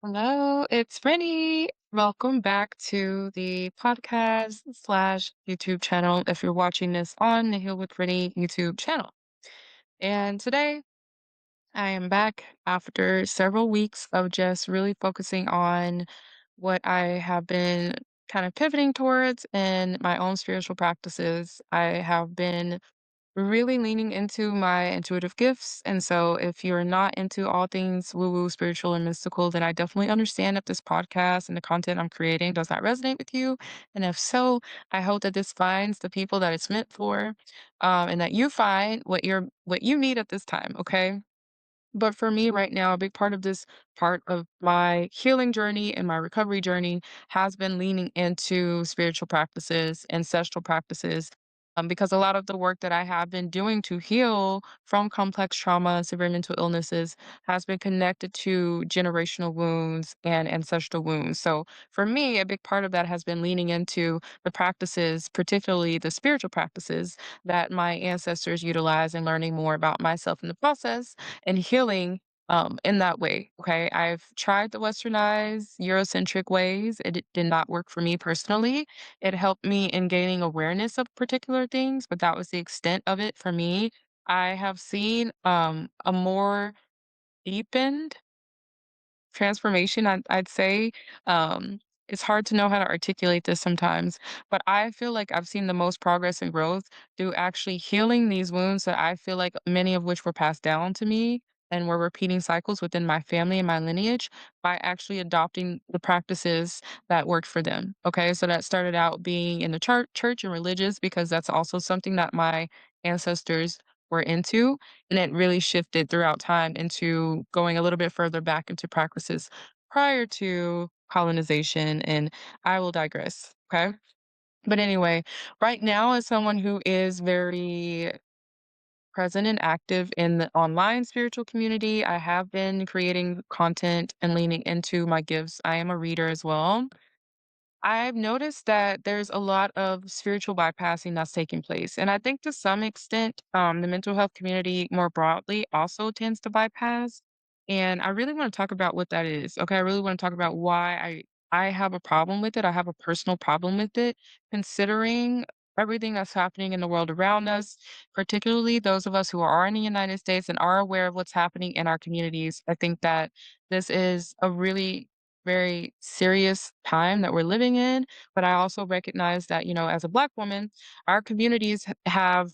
Hello, it's Rennie. Welcome back to the podcast slash YouTube channel if you're watching this on the Heal with Rennie YouTube channel. And today I am back after several weeks of just really focusing on what I have been kind of pivoting towards in my own spiritual practices. I have been really leaning into my intuitive gifts. And so, if you're not into all things woo woo, spiritual, and mystical, then I definitely understand if this podcast and the content I'm creating does not resonate with you. And if so, I hope that this finds the people that it's meant for, and that you find what you need at this time. Okay. But for me right now, a big part of this part of my healing journey and my recovery journey has been leaning into spiritual practices, ancestral practices, because a lot of the work that I have been doing to heal from complex trauma and severe mental illnesses has been connected to generational wounds and ancestral wounds. So for me, a big part of that has been leaning into the practices, particularly the spiritual practices that my ancestors utilize and learning more about myself in the process and healing in that way. Okay. I've tried the westernized Eurocentric ways. It did not work for me personally. It helped me in gaining awareness of particular things, but that was the extent of it for me. I have seen a more deepened transformation, I'd say. Um, it's hard to know how to articulate this sometimes, but I feel like I've seen the most progress and growth through actually healing these wounds that I feel like many of which were passed down to me and were repeating cycles within my family and my lineage by actually adopting the practices that worked for them. Okay, so that started out being in the church and religious because that's also something that my ancestors were into, and it really shifted throughout time into going a little bit further back into practices prior to colonization, and I will digress, okay? But anyway, right now as someone who is very present and active in the online spiritual community, I have been creating content and leaning into my gifts. I am a reader as well. I've noticed that there's a lot of spiritual bypassing that's taking place. And I think to some extent, the mental health community more broadly also tends to bypass. And I really want to talk about what that is. Okay. I really want to talk about why I have a problem with it. I have a personal problem with it, considering everything that's happening in the world around us, particularly those of us who are in the United States and are aware of what's happening in our communities. I think that this is a really very serious time that we're living in, but I also recognize that, as a Black woman, our communities have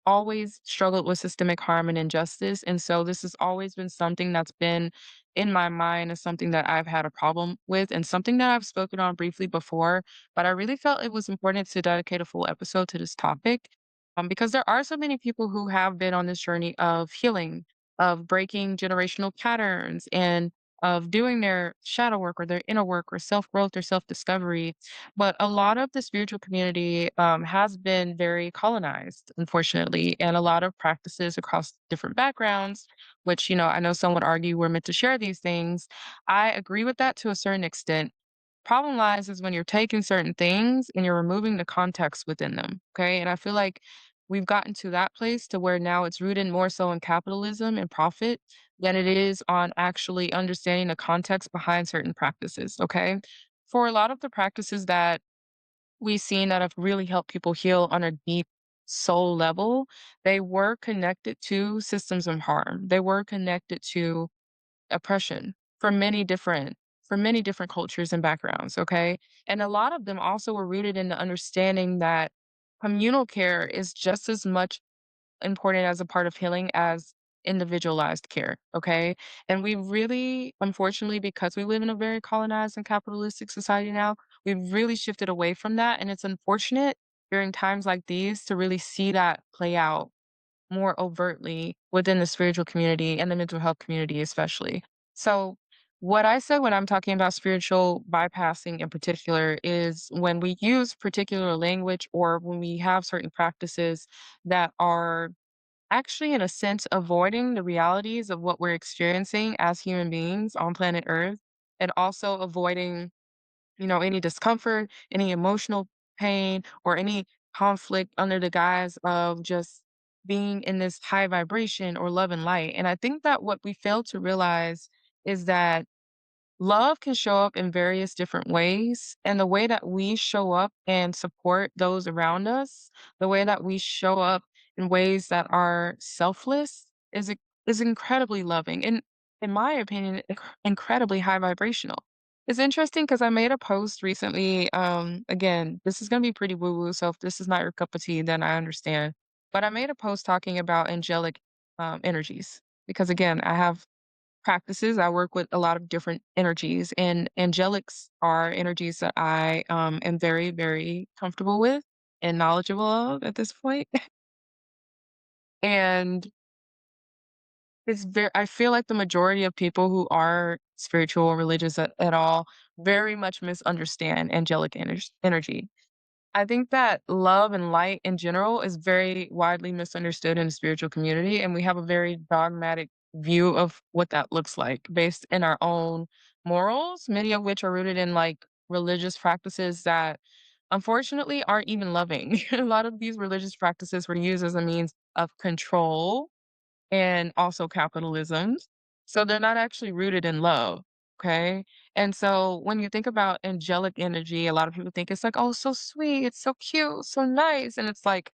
always struggled with systemic harm and injustice. And so this has always been something that's been in my mind as something that I've had a problem with and something that I've spoken on briefly before. But I really felt it was important to dedicate a full episode to this topic because there are so many people who have been on this journey of healing, of breaking generational patterns, and of doing their shadow work or their inner work or self growth or self discovery, but a lot of the spiritual community has been very colonized, unfortunately, and a lot of practices across different backgrounds, which, I know some would argue we're meant to share these things. I agree with that to a certain extent. Problem lies is when you're taking certain things and you're removing the context within them. Okay. And I feel like we've gotten to that place to where now it's rooted more so in capitalism and profit than it is on actually understanding the context behind certain practices. Okay. For a lot of the practices that we've seen that have really helped people heal on a deep soul level, they were connected to systems of harm. They were connected to oppression for many different cultures and backgrounds, okay? And a lot of them also were rooted in the understanding that communal care is just as much important as a part of healing as individualized care, okay? And we really, unfortunately, because we live in a very colonized and capitalistic society now, we've really shifted away from that. And it's unfortunate during times like these to really see that play out more overtly within the spiritual community and the mental health community, especially. So, what I said when I'm talking about spiritual bypassing in particular is when we use particular language or when we have certain practices that are actually, in a sense, avoiding the realities of what we're experiencing as human beings on planet Earth, and also avoiding, any discomfort, any emotional pain, or any conflict under the guise of just being in this high vibration or love and light. And I think that what we fail to realize is that love can show up in various different ways, and the way that we show up and support those around us, the way that we show up in ways that are selfless is incredibly loving and, in my opinion, incredibly high vibrational. It's interesting because I made a post recently. Again, this is gonna be pretty woo-woo, so if this is not your cup of tea, then I understand. But I made a post talking about angelic energies because, again, I have practices. I work with a lot of different energies, and angelics are energies that I am very, very comfortable with and knowledgeable of at this point. And it's very, I feel like the majority of people who are spiritual or religious at all very much misunderstand angelic energy. I think that love and light in general is very widely misunderstood in the spiritual community, and we have a very dogmatic view of what that looks like based in our own morals, many of which are rooted in like religious practices that unfortunately aren't even loving. A lot of these religious practices were used as a means of control and also capitalism. So they're not actually rooted in love. Okay. And so when you think about angelic energy, a lot of people think it's like, oh, so sweet, it's so cute, so nice. And it's like,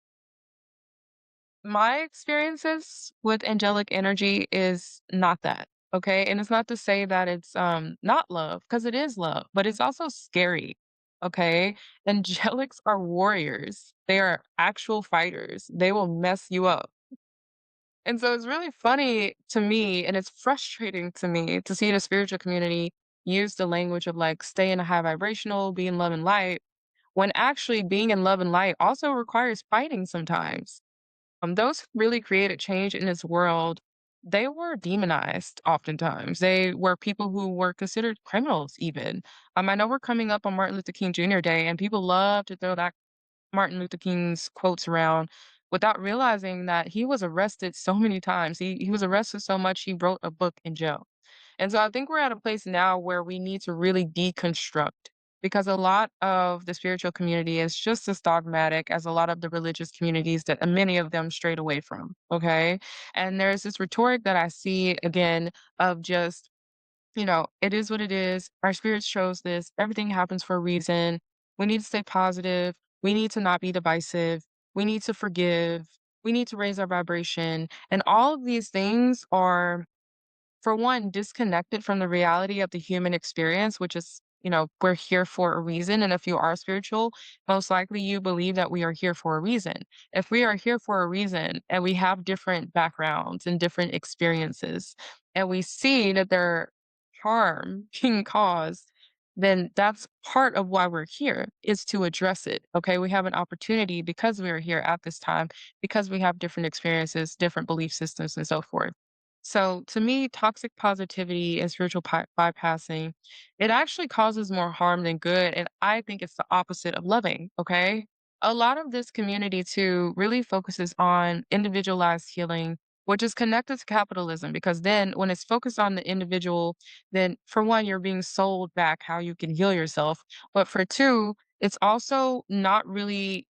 my experiences with angelic energy is not that. Okay. And it's not to say that it's not love, because it is love, but it's also scary. Okay. Angelics are warriors. They are actual fighters. They will mess you up. And so it's really funny to me, and it's frustrating to me to see the spiritual community use the language of like stay in a high vibrational, be in love and light, when actually being in love and light also requires fighting sometimes. Those who really created change in this world, they were demonized oftentimes. They were people who were considered criminals, even. I know we're coming up on Martin Luther King Jr. Day, and people love to throw that Martin Luther King's quotes around without realizing that he was arrested so many times. He was arrested so much he wrote a book in jail. And so I think we're at a place now where we need to really deconstruct because a lot of the spiritual community is just as dogmatic as a lot of the religious communities that many of them strayed away from. Okay. And there's this rhetoric that I see again of just, it is what it is. Our spirit shows this. Everything happens for a reason. We need to stay positive. We need to not be divisive. We need to forgive. We need to raise our vibration. And all of these things are, for one, disconnected from the reality of the human experience, which is, we're here for a reason. And if you are spiritual, most likely you believe that we are here for a reason. If we are here for a reason and we have different backgrounds and different experiences, and we see that there harm being caused, then that's part of why we're here is to address it. Okay. We have an opportunity because we are here at this time, because we have different experiences, different belief systems, and so forth. So to me, toxic positivity and spiritual bypassing, it actually causes more harm than good. And I think it's the opposite of loving. Okay. A lot of this community too really focuses on individualized healing, which is connected to capitalism, because then when it's focused on the individual, then for one, you're being sold back how you can heal yourself. But for two, it's also not really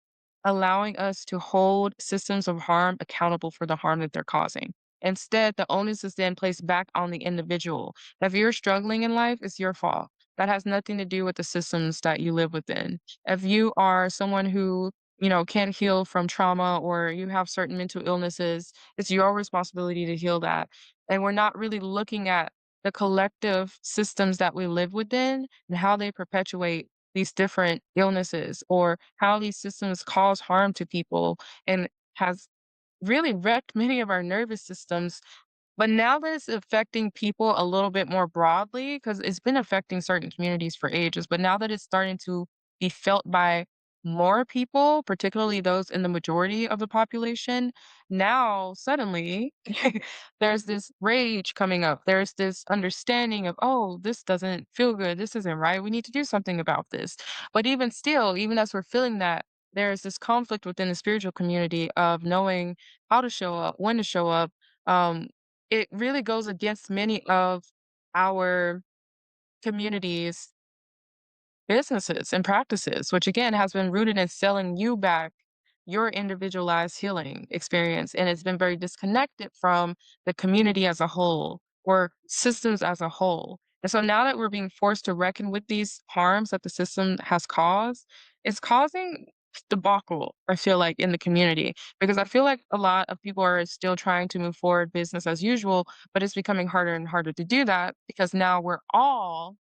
allowing us to hold systems of harm accountable for the harm that they're causing. Instead, the onus is then placed back on the individual. If you're struggling in life, it's your fault. That has nothing to do with the systems that you live within. If you are someone who, can't heal from trauma or you have certain mental illnesses, it's your responsibility to heal that. And we're not really looking at the collective systems that we live within and how they perpetuate these different illnesses or how these systems cause harm to people and has really wrecked many of our nervous systems. But now that it's affecting people a little bit more broadly, because it's been affecting certain communities for ages, but now that it's starting to be felt by more people, particularly those in the majority of the population, now suddenly there's this rage coming up. There's this understanding of, oh, this doesn't feel good. This isn't right. We need to do something about this. But even still, even as we're feeling that, there's this conflict within the spiritual community of knowing how to show up, when to show up. Um, it really goes against many of our communities' businesses and practices, which again has been rooted in selling you back your individualized healing experience. And it's been very disconnected from the community as a whole or systems as a whole. And so now that we're being forced to reckon with these harms that the system has caused, it's causing debacle, I feel like, in the community. Because I feel like a lot of people are still trying to move forward business as usual, but it's becoming harder and harder to do that because now we're all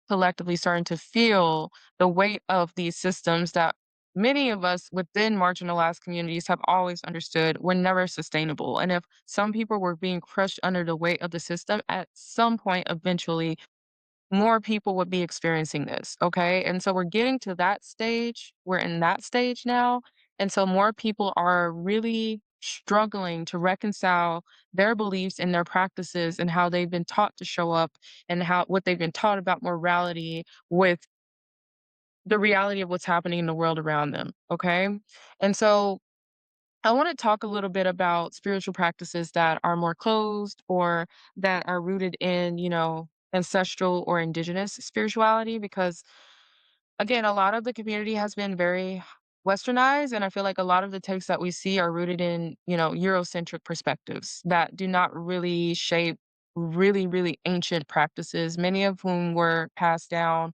collectively starting to feel the weight of these systems that many of us within marginalized communities have always understood were never sustainable. And if some people were being crushed under the weight of the system, at some point, eventually, more people would be experiencing this, okay? And so we're getting to that stage. We're in that stage now. And so more people are really struggling to reconcile their beliefs and their practices and how they've been taught to show up and how what they've been taught about morality with the reality of what's happening in the world around them, okay? And so I want to talk a little bit about spiritual practices that are more closed or that are rooted in, ancestral or indigenous spirituality because again, a lot of the community has been very westernized, and I feel like a lot of the texts that we see are rooted in, Eurocentric perspectives that do not really shape really, really ancient practices, many of whom were passed down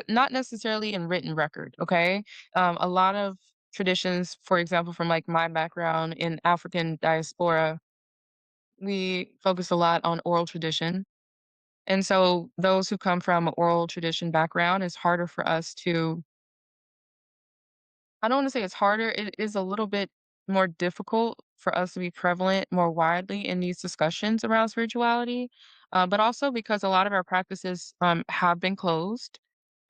not necessarily in written record, okay? A lot of traditions, for example, from like my background in African diaspora, we focus a lot on oral tradition. And so those who come from an oral tradition background, it's harder for us to I don't wanna say it's harder, it is a little bit more difficult for us to be prevalent more widely in these discussions around spirituality, but also because a lot of our practices, have been closed,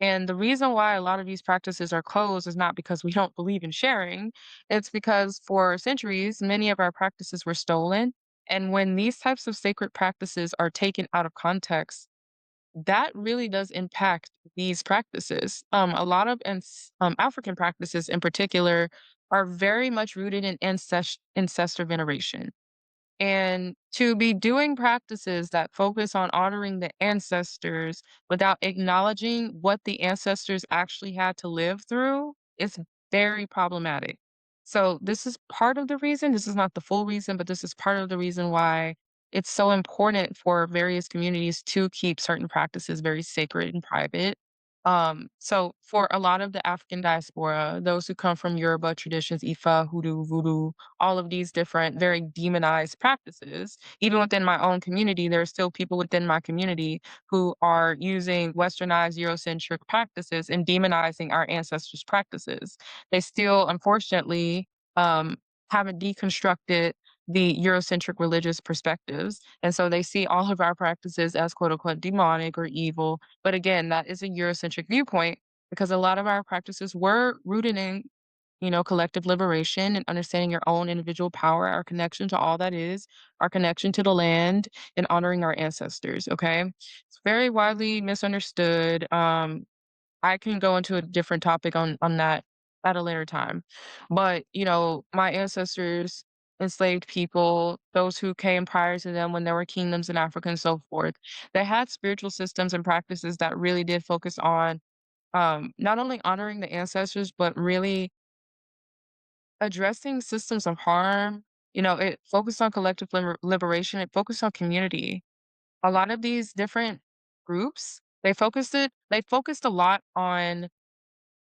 and the reason why a lot of these practices are closed is not because we don't believe in sharing, it's because for centuries, many of our practices were stolen, and when these types of sacred practices are taken out of context, that really does impact these practices. A lot of African practices in particular are very much rooted in ancestor veneration. And to be doing practices that focus on honoring the ancestors without acknowledging what the ancestors actually had to live through is very problematic. So, this is part of the reason, this is not the full reason, but this is part of the reason why it's so important for various communities to keep certain practices very sacred and private. So for a lot of the African diaspora, those who come from Yoruba traditions, Ifa, Hoodoo, Voodoo, all of these different very demonized practices. Even within my own community, there are still people within my community who are using westernized Eurocentric practices and demonizing our ancestors' practices. They still, unfortunately, haven't deconstructed the Eurocentric religious perspectives. And so they see all of our practices as quote unquote demonic or evil. But again, that is a Eurocentric viewpoint because a lot of our practices were rooted in collective liberation and understanding your own individual power, our connection to all that is, our connection to the land, and honoring our ancestors. Okay. It's very widely misunderstood. I can go into a different topic on that at a later time. But, my ancestors enslaved people, those who came prior to them when there were kingdoms in Africa and so forth. They had spiritual systems and practices that really did focus on not only honoring the ancestors, but really addressing systems of harm. It focused on collective liberation, it focused on community. A lot of these different groups, they focused a lot on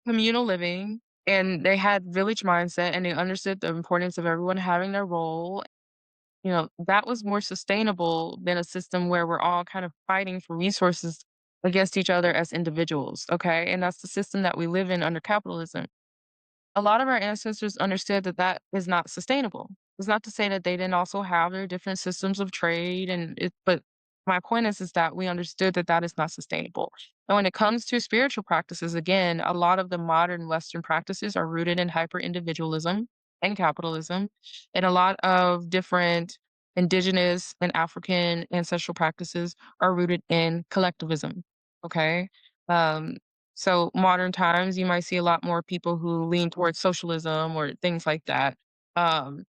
communal living, and they had village mindset, and they understood the importance of everyone having their role. That was more sustainable than a system where we're all kind of fighting for resources against each other as individuals, okay? And that's the system that we live in under capitalism. A lot of our ancestors understood that that is not sustainable. It's not to say that they didn't also have their different systems of trade but my point is that we understood that that is not sustainable. And when it comes to spiritual practices, again, a lot of the modern Western practices are rooted in hyper individualism and capitalism, and a lot of different indigenous and African ancestral practices are rooted in collectivism. Okay. Um, so modern times, you might see a lot more people who lean towards socialism or things like that, um,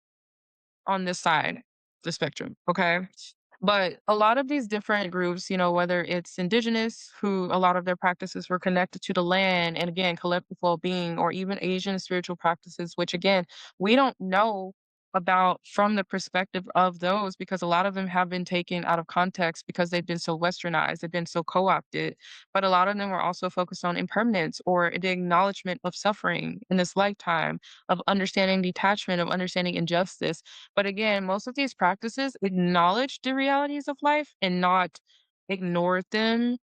on this side of the spectrum, okay? But a lot of these different groups, whether it's indigenous, who a lot of their practices were connected to the land and again, collective well-being, or even Asian spiritual practices, which again, we don't know about from the perspective of those because a lot of them have been taken out of context because they've been so westernized, they've been so co-opted. But a lot of them are also focused on impermanence or the acknowledgement of suffering in this lifetime, of understanding detachment, of understanding injustice. But again, most of these practices acknowledge the realities of life and not ignore them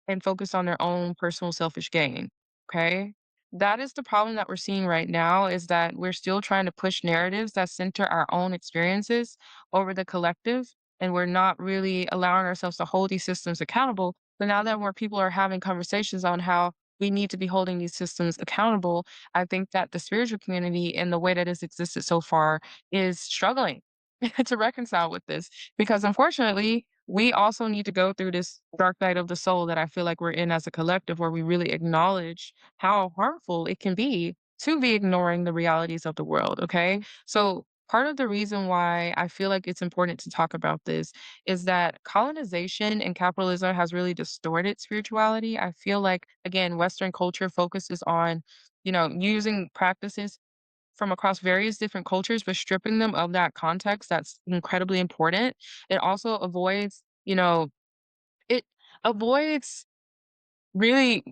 and focus on their own personal selfish gain, okay? That is the problem that we're seeing right now is that we're still trying to push narratives that center our own experiences over the collective, and we're not really allowing ourselves to hold these systems accountable. So now that more people are having conversations on how we need to be holding these systems accountable, I think that the spiritual community and the way that it's existed so far is struggling to reconcile with this because unfortunately we also need to go through this dark night of the soul that I feel like we're in as a collective, where we really acknowledge how harmful it can be to be ignoring the realities of the world. Okay. So, part of the reason why I feel like it's important to talk about this is that colonization and capitalism has really distorted spirituality. I feel like, again, Western culture focuses on, using practices from across various different cultures, but stripping them of that context that's incredibly important. It also it avoids really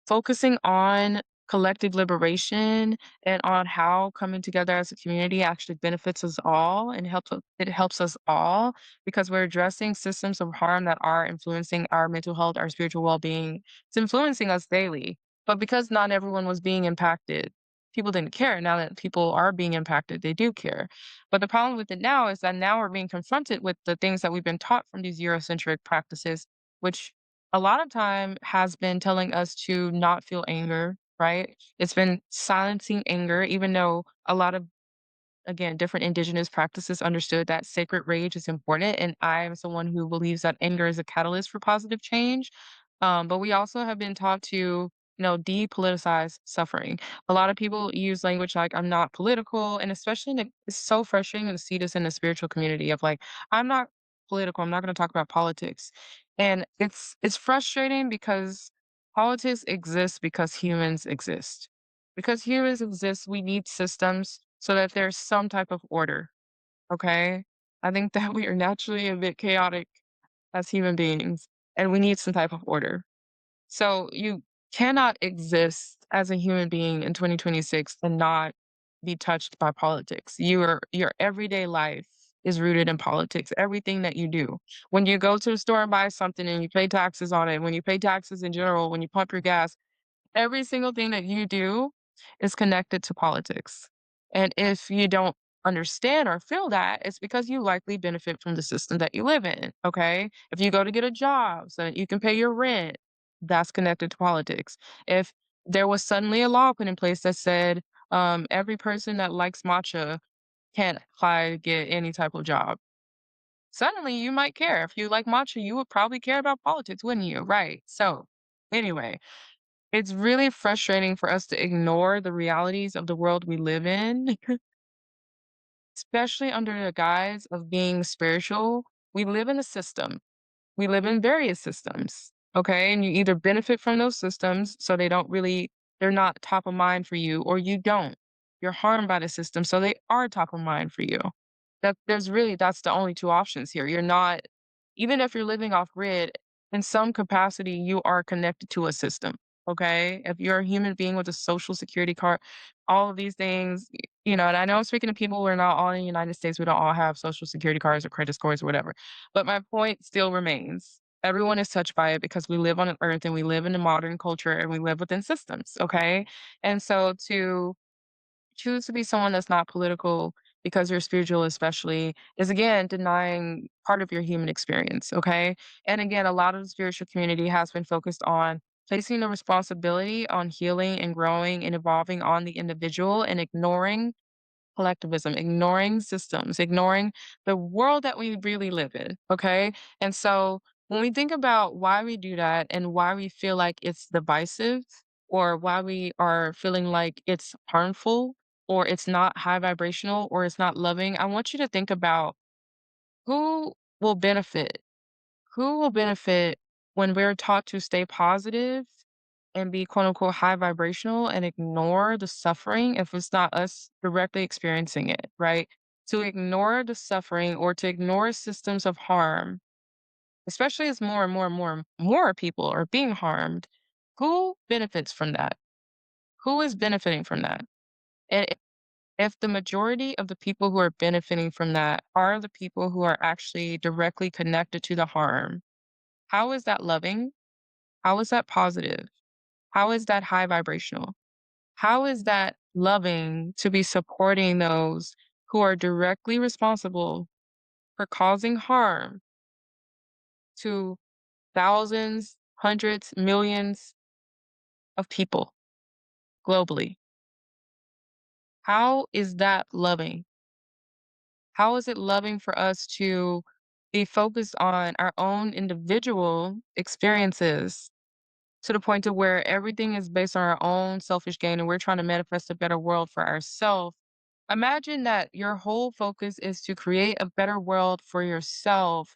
focusing on collective liberation and on how coming together as a community actually benefits us all and it helps us all because we're addressing systems of harm that are influencing our mental health, our spiritual well-being. It's influencing us daily. But because not everyone was being impacted, people didn't care. Now that people are being impacted, they do care. But the problem with it now is that now we're being confronted with the things that we've been taught from these Eurocentric practices, which a lot of time has been telling us to not feel anger, right? It's been silencing anger, even though a lot of again, different indigenous practices understood that sacred rage is important. And I am someone who believes that anger is a catalyst for positive change. But we also have been taught to, depoliticize suffering. A lot of people use language like I'm not political, and especially it's so frustrating to see this in the spiritual community of like, I'm not political, I'm not going to talk about politics. And it's frustrating because politics exists because humans exist. Because humans exist, we need systems so that there's some type of order, okay? I think that we are naturally a bit chaotic as human beings, and we need some type of order. So you cannot exist as a human being in 2026 and not be touched by politics. Your everyday life is rooted in politics. Everything that you do. When you go to the store and buy something and you pay taxes on it, when you pay taxes in general, when you pump your gas, every single thing that you do is connected to politics. And if you don't understand or feel that, it's because you likely benefit from the system that you live in. Okay. If you go to get a job so that you can pay your rent, that's connected to politics. If there was suddenly a law put in place that said every person that likes matcha can't apply to get any type of job, suddenly you might care. If you like matcha, you would probably care about politics, wouldn't you? Right. So, anyway, it's really frustrating for us to ignore the realities of the world we live in, especially under the guise of being spiritual. We live in a system. We live in various systems, okay? And you either benefit from those systems so they're not top of mind for you, or you don't. You're harmed by the system, so they are top of mind for you. That's the only two options here. You're not, even if you're living off grid, in some capacity, you are connected to a system. Okay. If you're a human being with a social security card, all of these things, and I know I'm speaking to people, we're not all in the United States. We don't all have social security cards or credit scores or whatever. But my point still remains. Everyone is touched by it because we live on an earth and we live in a modern culture and we live within systems. Okay. And so to choose to be someone that's not political because you're spiritual especially is again denying part of your human experience, okay? And again, a lot of the spiritual community has been focused on placing the responsibility on healing and growing and evolving on the individual and ignoring collectivism, ignoring systems, ignoring the world that we really live in, okay? And so when we think about why we do that and why we feel like it's divisive or why we are feeling like it's harmful or it's not high vibrational or it's not loving, I want you to think about who will benefit. Who will benefit when we're taught to stay positive and be quote unquote high vibrational and ignore the suffering if it's not us directly experiencing it, right? To ignore the suffering or to ignore systems of harm, especially as more and more and more and more people are being harmed, who benefits from that? Who is benefiting from that? And if the majority of the people who are benefiting from that are the people who are actually directly connected to the harm, how is that loving? How is that positive? How is that high vibrational? How is that loving to be supporting those who are directly responsible for causing harm to thousands, hundreds, millions of people globally? How is that loving? How is it loving for us to be focused on our own individual experiences to the point to where everything is based on our own selfish gain and we're trying to manifest a better world for ourselves? Imagine that your whole focus is to create a better world for yourself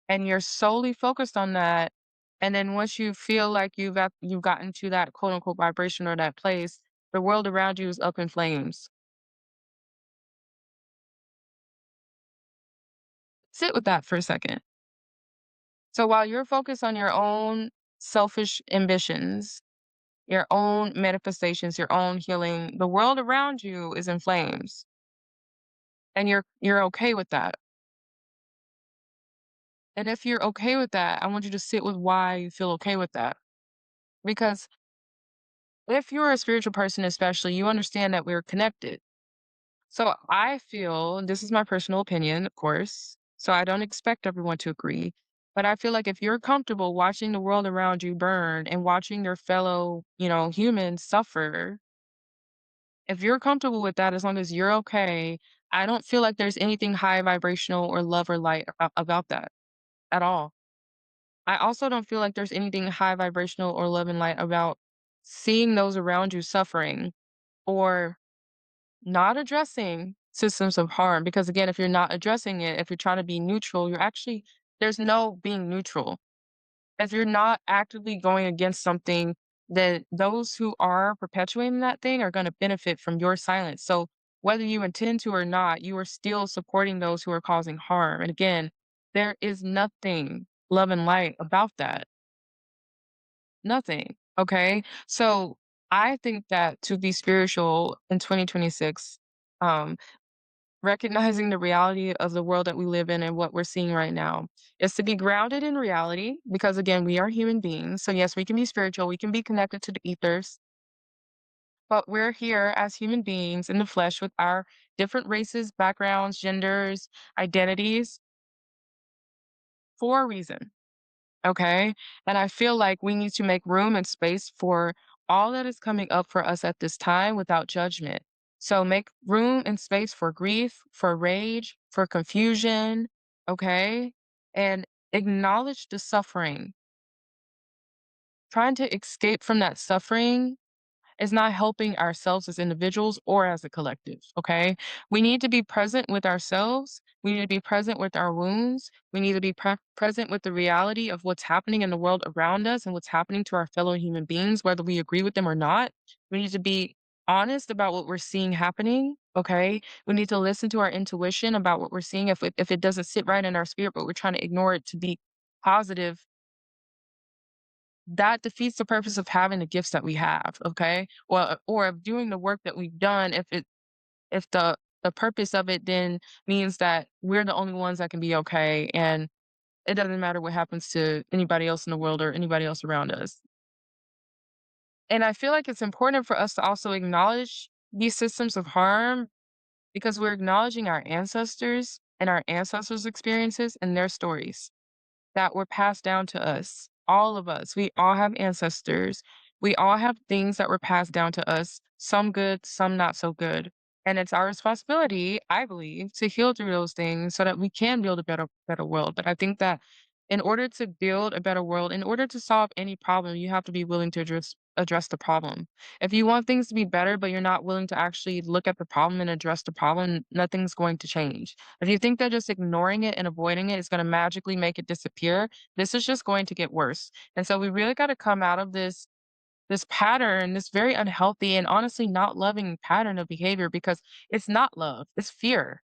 and you're solely focused on that. And then once you feel like you've gotten to that quote unquote vibration or that place, the world around you is up in flames. Sit with that for a second. So while you're focused on your own selfish ambitions, your own manifestations, your own healing, the world around you is in flames. And you're okay with that. And if you're okay with that, I want you to sit with why you feel okay with that. Because if you're a spiritual person, especially, you understand that we're connected. So I feel, and this is my personal opinion, of course, so I don't expect everyone to agree, but I feel like if you're comfortable watching the world around you burn and watching your fellow, humans suffer, if you're comfortable with that, as long as you're okay, I don't feel like there's anything high vibrational or love or light about that at all. I also don't feel like there's anything high vibrational or love and light about seeing those around you suffering or not addressing systems of harm. Because again, if you're not addressing it, if you're trying to be neutral, there's no being neutral. If you're not actively going against something, then those who are perpetuating that thing are going to benefit from your silence. So whether you intend to or not, you are still supporting those who are causing harm. And again, there is nothing love and light about that. Nothing. Okay. So I think that to be spiritual in 2026, um, recognizing the reality of the world that we live in and what we're seeing right now is to be grounded in reality because, again, we are human beings. So, yes, we can be spiritual, we can be connected to the ethers, but we're here as human beings in the flesh with our different races, backgrounds, genders, identities for a reason. Okay. And I feel like we need to make room and space for all that is coming up for us at this time without judgment. So make room and space for grief, for rage, for confusion. Okay. And acknowledge the suffering. Trying to escape from that suffering is not helping ourselves as individuals or as a collective, okay? We need to be present with ourselves. We need to be present with our wounds. We need to be present with the reality of what's happening in the world around us and what's happening to our fellow human beings, whether we agree with them or not. We need to be honest about what we're seeing happening, okay? We need to listen to our intuition about what we're seeing. If it doesn't sit right in our spirit, but we're trying to ignore it to be positive, that defeats the purpose of having the gifts that we have, okay? Or of doing the work that we've done if the purpose of it then means that we're the only ones that can be okay and it doesn't matter what happens to anybody else in the world or anybody else around us. And I feel like it's important for us to also acknowledge these systems of harm because we're acknowledging our ancestors and our ancestors' experiences and their stories that were passed down to us. All of us. We all have ancestors. We all have things that were passed down to us, some good, some not so good. And it's our responsibility, I believe, to heal through those things so that we can build a better world. But I think that in order to build a better world, in order to solve any problem, you have to be willing to address the problem. If you want things to be better, but you're not willing to actually look at the problem and address the problem, nothing's going to change. If you think that just ignoring it and avoiding it is going to magically make it disappear, this is just going to get worse. And so we really got to come out of this this pattern, this very unhealthy and honestly not loving pattern of behavior because it's not love, it's fear.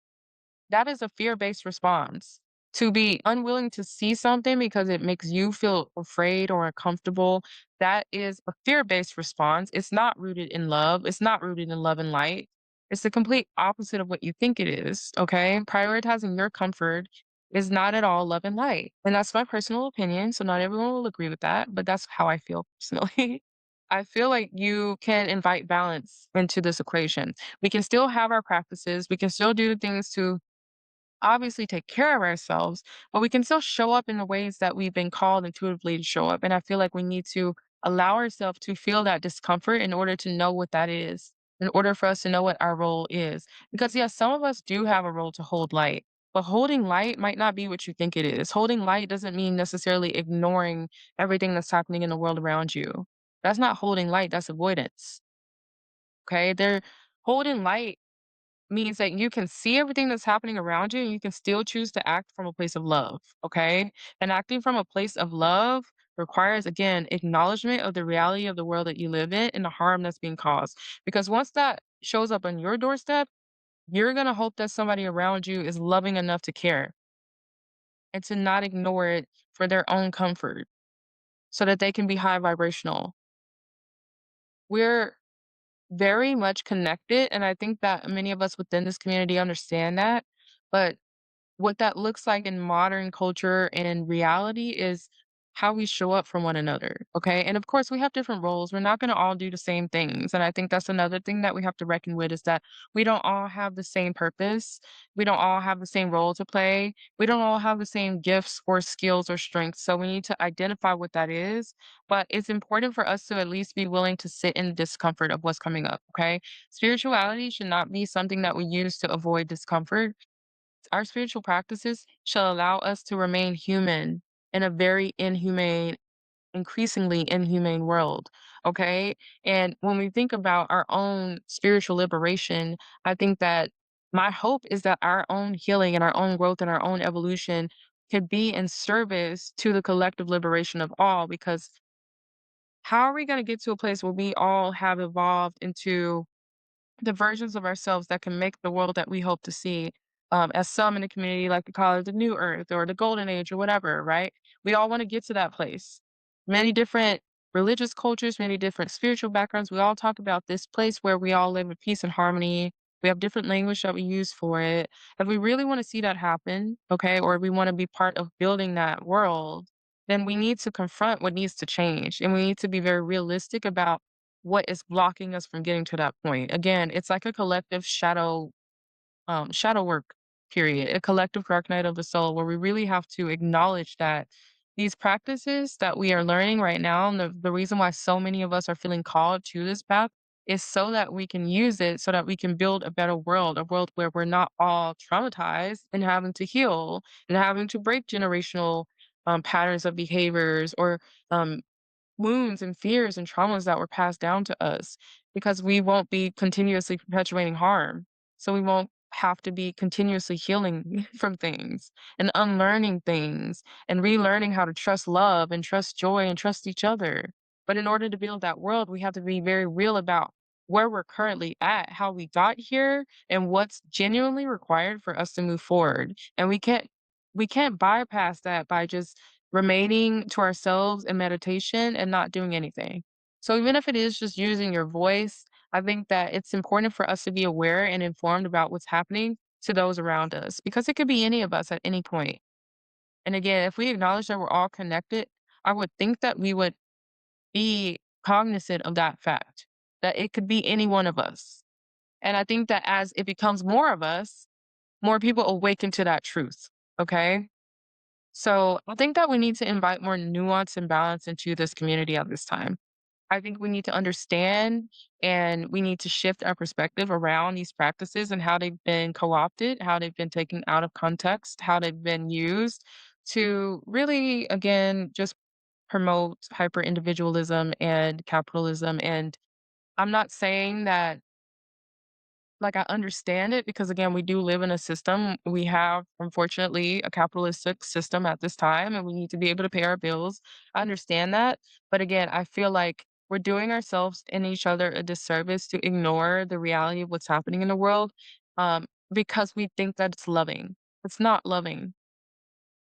That is a fear-based response. To be unwilling to see something because it makes you feel afraid or uncomfortable, that is a fear-based response. It's not rooted in love. It's not rooted in love and light. It's the complete opposite of what you think it is, okay? Prioritizing your comfort is not at all love and light. And that's my personal opinion, so not everyone will agree with that, but that's how I feel personally. I feel like you can invite balance into this equation. We can still have our practices. We can still do the things to obviously take care of ourselves, but we can still show up in the ways that we've been called intuitively to show up. And I feel like we need to allow ourselves to feel that discomfort in order to know what that is, in order for us to know what our role is. Because, yes, some of us do have a role to hold light, but holding light might not be what you think it is. Holding light doesn't mean necessarily ignoring everything that's happening in the world around you. That's not holding light, that's avoidance. Okay. They're holding light means that you can see everything that's happening around you and you can still choose to act from a place of love, okay? And acting from a place of love requires, again, acknowledgement of the reality of the world that you live in and the harm that's being caused. Because once that shows up on your doorstep, you're going to hope that somebody around you is loving enough to care and to not ignore it for their own comfort so that they can be high vibrational. We're very much connected, and I think that many of us within this community understand that, but what that looks like in modern culture and reality is how we show up for one another, okay? And of course, we have different roles. We're not going to all do the same things. And I think that's another thing that we have to reckon with is that we don't all have the same purpose. We don't all have the same role to play. We don't all have the same gifts or skills or strengths. So we need to identify what that is. But it's important for us to at least be willing to sit in the discomfort of what's coming up, okay? Spirituality should not be something that we use to avoid discomfort. Our spiritual practices shall allow us to remain human in a very inhumane, increasingly inhumane world. Okay. And when we think about our own spiritual liberation, I think that my hope is that our own healing and our own growth and our own evolution could be in service to the collective liberation of all. Because how are we going to get to a place where we all have evolved into the versions of ourselves that can make the world that we hope to see, as some in the community like to call it the new earth or the golden age or whatever, right? We all want to get to that place. Many different religious cultures, many different spiritual backgrounds, we all talk about this place where we all live in peace and harmony. We have different language that we use for it. If we really want to see that happen, okay, or we want to be part of building that world, then we need to confront what needs to change. And we need to be very realistic about what is blocking us from getting to that point. Again, it's like a collective shadow work period, a collective dark night of the soul where we really have to acknowledge that these practices that we are learning right now, and the reason why so many of us are feeling called to this path is so that we can use it, so that we can build a better world, a world where we're not all traumatized and having to heal and having to break generational patterns of behaviors or um, wounds and fears and traumas that were passed down to us because we won't be continuously perpetuating harm. So we won't have to be continuously healing from things and unlearning things and relearning how to trust love and trust joy and trust each other. But in order to build that world, we have to be very real about where we're currently at, how we got here, and what's genuinely required for us to move forward. And we can't bypass that by just remaining to ourselves in meditation and not doing anything. So even if it is just using your voice, I think that it's important for us to be aware and informed about what's happening to those around us because it could be any of us at any point. And again, if we acknowledge that we're all connected, I would think that we would be cognizant of that fact, that it could be any one of us. And I think that as it becomes more of us, more people awaken to that truth. Okay. So I think that we need to invite more nuance and balance into this community at this time. I think we need to understand and we need to shift our perspective around these practices and how they've been co opted, how they've been taken out of context, how they've been used to really, again, just promote hyper individualism and capitalism. And I'm not saying that like, I understand it because, again, we do live in a system. We have, unfortunately, a capitalistic system at this time, and we need to be able to pay our bills. I understand that. But again, I feel like we're doing ourselves and each other a disservice to ignore the reality of what's happening in the world, because we think that it's loving. It's not loving.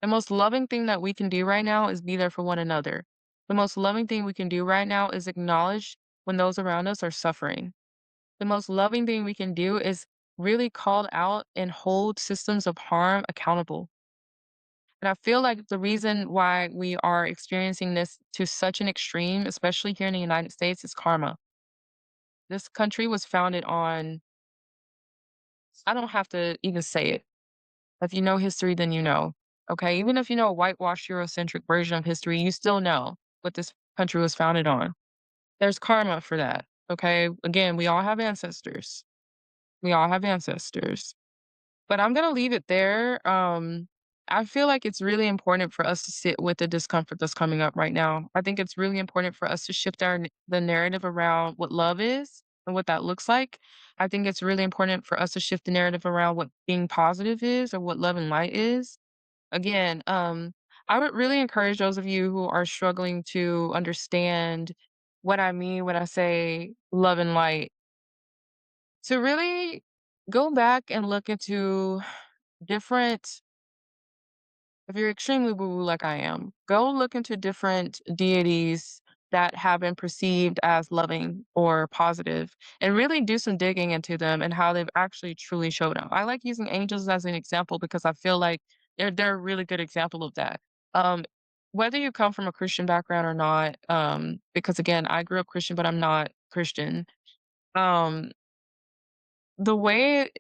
The most loving thing that we can do right now is be there for one another. The most loving thing we can do right now is acknowledge when those around us are suffering. The most loving thing we can do is really call out and hold systems of harm accountable. And I feel like the reason why we are experiencing this to such an extreme, especially here in the United States, is karma. This country was founded on, I don't have to even say it. If you know history, then you know. Okay. Even if you know a whitewashed Eurocentric version of history, you still know what this country was founded on. There's karma for that. Okay. Again, we all have ancestors. We all have ancestors. But I'm gonna leave it there. I feel like it's really important for us to sit with the discomfort that's coming up right now. I think it's really important for us to shift the narrative around what love is and what that looks like. I think it's really important for us to shift the narrative around what being positive is or what love and light is. Again, I would really encourage those of you who are struggling to understand what I mean when I say love and light to really go back and look into different if you're extremely woo-woo like I am, go look into different deities that have been perceived as loving or positive and really do some digging into them and how they've actually truly showed up. I like using angels as an example because I feel like they're a really good example of that. Um, whether you come from a Christian background or not, because again, I grew up Christian, but I'm not Christian. Um, the way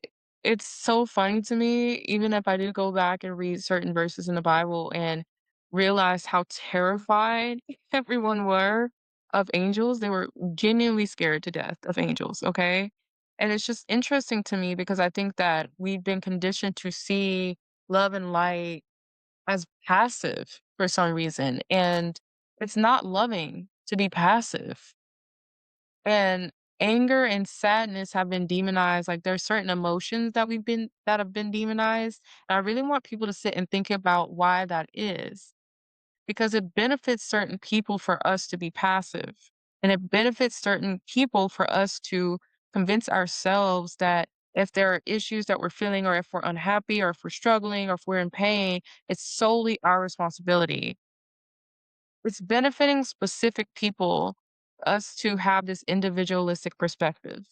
it's so funny to me, even if I do go back and read certain verses in the Bible and realize how terrified everyone were of angels, they were genuinely scared to death of angels, okay? And it's just interesting to me because I think that we've been conditioned to see love and light as passive for some reason, and it's not loving to be passive. And anger and sadness have been demonized, like, there's certain emotions that have been demonized, and I really want people to sit and think about why that is, because it benefits certain people for us to be passive, and it benefits certain people for us to convince ourselves that if there are issues that we're feeling or if we're unhappy or if we're struggling or if we're in pain, it's solely our responsibility. It's benefiting specific people, us to have this individualistic perspective.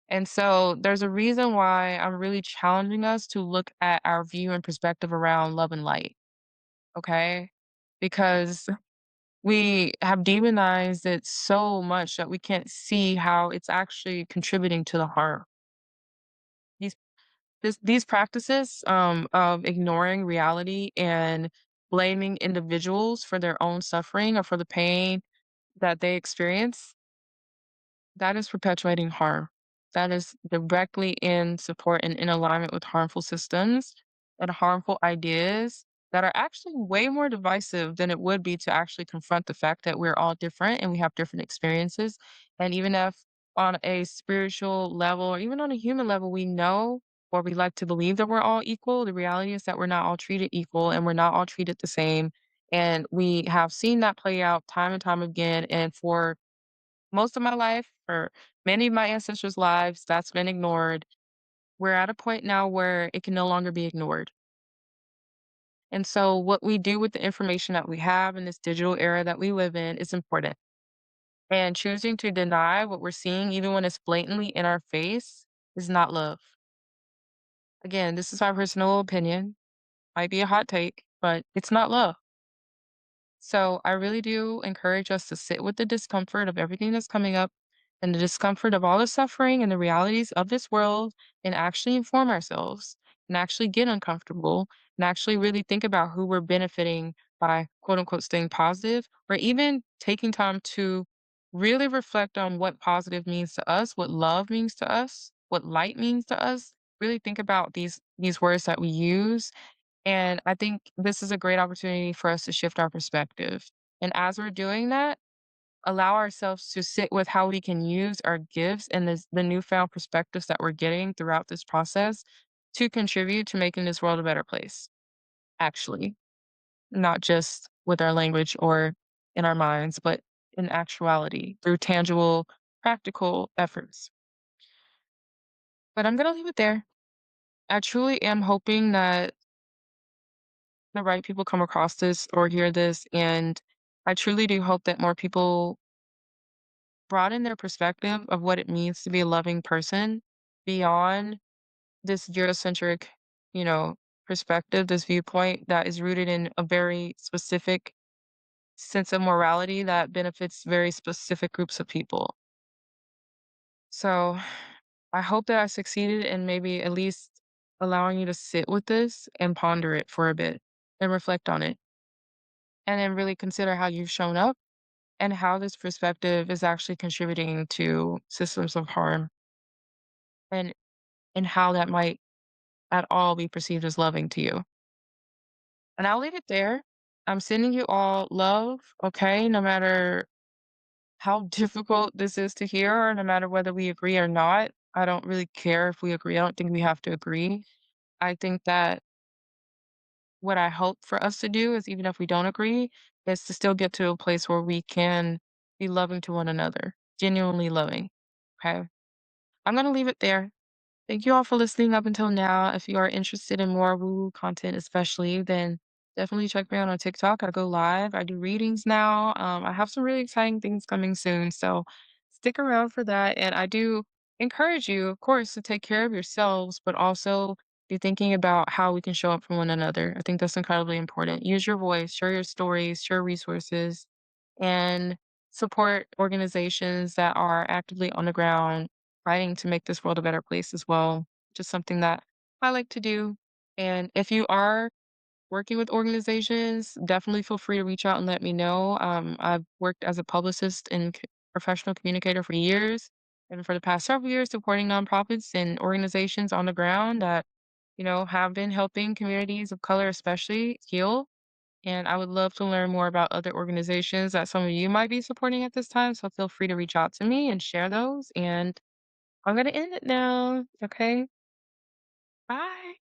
And so there's a reason why I'm really challenging us to look at our view and perspective around love and light, okay? Because we have demonized it so much that we can't see how it's actually contributing to the harm. These these practices of ignoring reality and blaming individuals for their own suffering or for the pain that they experience, that is perpetuating harm. That is directly in support and in alignment with harmful systems and harmful ideas that are actually way more divisive than it would be to actually confront the fact that we're all different and we have different experiences. And even if on a spiritual level or even on a human level, we know or we like to believe that we're all equal, the reality is that we're not all treated equal and we're not all treated the same. And we have seen that play out time and time again. And for most of my life, for many of my ancestors' lives, that's been ignored. We're at a point now where it can no longer be ignored. And so, what we do with the information that we have in this digital era that we live in is important. And choosing to deny what we're seeing, even when it's blatantly in our face, is not love. Again, this is my personal opinion. Might be a hot take, but it's not love. So I really do encourage us to sit with the discomfort of everything that's coming up and the discomfort of all the suffering and the realities of this world and actually inform ourselves and actually get uncomfortable and actually really think about who we're benefiting by quote unquote staying positive or even taking time to really reflect on what positive means to us, what love means to us, what light means to us. Really think about these words that we use and I think this is a great opportunity for us to shift our perspective. And as we're doing that, allow ourselves to sit with how we can use our gifts and the newfound perspectives that we're getting throughout this process to contribute to making this world a better place, actually, not just with our language or in our minds, but in actuality through tangible, practical efforts. But I'm going to leave it there. I truly am hoping that the right people come across this or hear this. And I truly do hope that more people broaden their perspective of what it means to be a loving person beyond this Eurocentric, you know, perspective, this viewpoint that is rooted in a very specific sense of morality that benefits very specific groups of people. So I hope that I succeeded in maybe at least allowing you to sit with this and ponder it for a bit and reflect on it. And then really consider how you've shown up and how this perspective is actually contributing to systems of harm and how that might at all be perceived as loving to you. And I'll leave it there. I'm sending you all love, okay? No matter how difficult this is to hear, or no matter whether we agree or not. I don't really care if we agree. I don't think we have to agree. I think that what I hope for us to do is, even if we don't agree, is to still get to a place where we can be loving to one another, genuinely loving. Okay. I'm going to leave it there. Thank you all for listening up until now. If you are interested in more woo content, especially, then definitely check me out on TikTok. I go live. I do readings now. I have some really exciting things coming soon. So stick around for that. And I do encourage you, of course, to take care of yourselves, but also be thinking about how we can show up for one another. I think that's incredibly important. Use your voice, share your stories, share resources, and support organizations that are actively on the ground fighting to make this world a better place as well. Just something that I like to do. And if you are working with organizations, definitely feel free to reach out and let me know. I've worked as a publicist and professional communicator for years, and for the past several years, supporting nonprofits and organizations on the ground that, have been helping communities of color, especially, heal. And I would love to learn more about other organizations that some of you might be supporting at this time. So feel free to reach out to me and share those. And I'm gonna end it now. Okay. Bye.